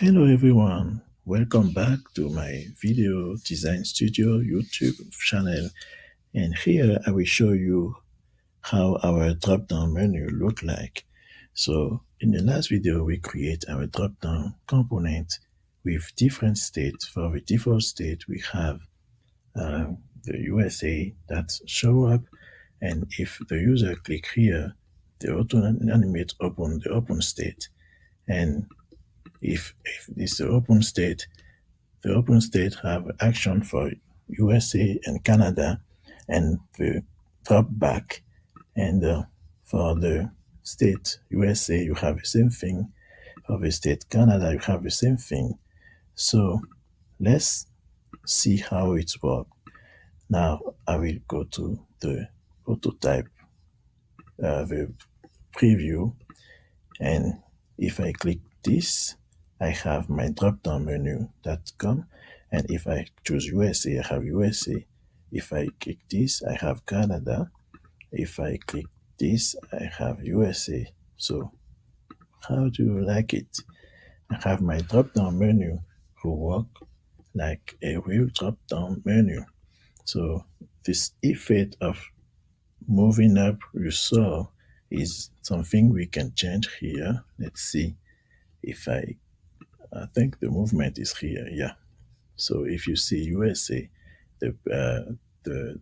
Hello everyone, welcome back to my video design studio YouTube channel, and here I will show you how our drop-down menu look like. So in the last video we create our drop-down component with different states. For the default state we have the USA that show up, and if the user click here, the auto animate open the open state. And if this is the open state have action for USA and Canada, and the drop back. And for the state USA, you have the same thing. For the state Canada, you have the same thing. So let's see how it works. Now I will go to the prototype, the preview, and if I click this, I have my drop-down menu that come, and if I choose USA, I have USA. If I click this, I have Canada. If I click this, I have USA. So how do you like it? I have my drop-down menu who work like a real drop-down menu. So this effect of moving up you saw is something we can change here. Let's see if I think the movement is here. Yeah. So if you see USA, the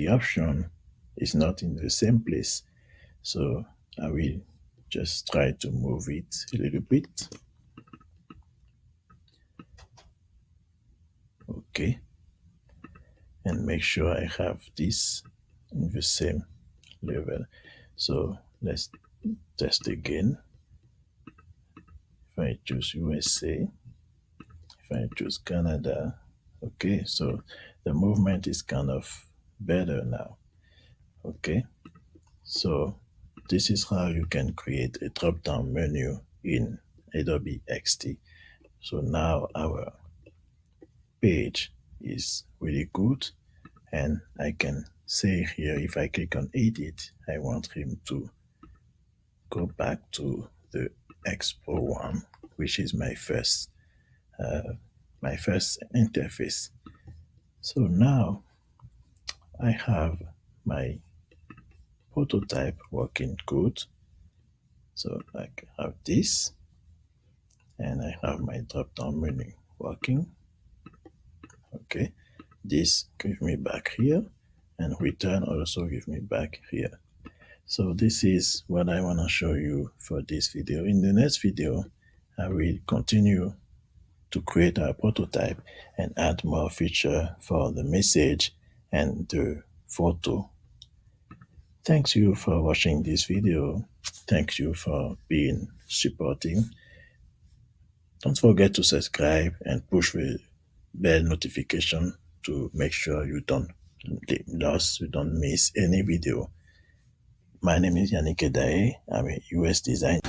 option is not in the same place. So I will just try to move it a little bit. Okay. And make sure I have this in the same level. So let's test again. If I choose USA, if I choose Canada, okay, so the movement is kind of better now. Okay, so this is how you can create a drop-down menu in Adobe XD. So now our page is really good, and I can say here, if I click on edit, I want him to go back to the Expo one, which is my first interface. So now I have my prototype working good. So I have this, and I have my drop-down menu working. Okay, this give me back here, and return also give me back here. So this is what I want to show you for this video. In the next video, I will continue to create our prototype and add more feature for the message and the photo. Thanks you for watching this video. Thank you for being supporting. Don't forget to subscribe and push the bell notification to make sure you don't miss any video. My name is Yannick Edae. I'm a US designer.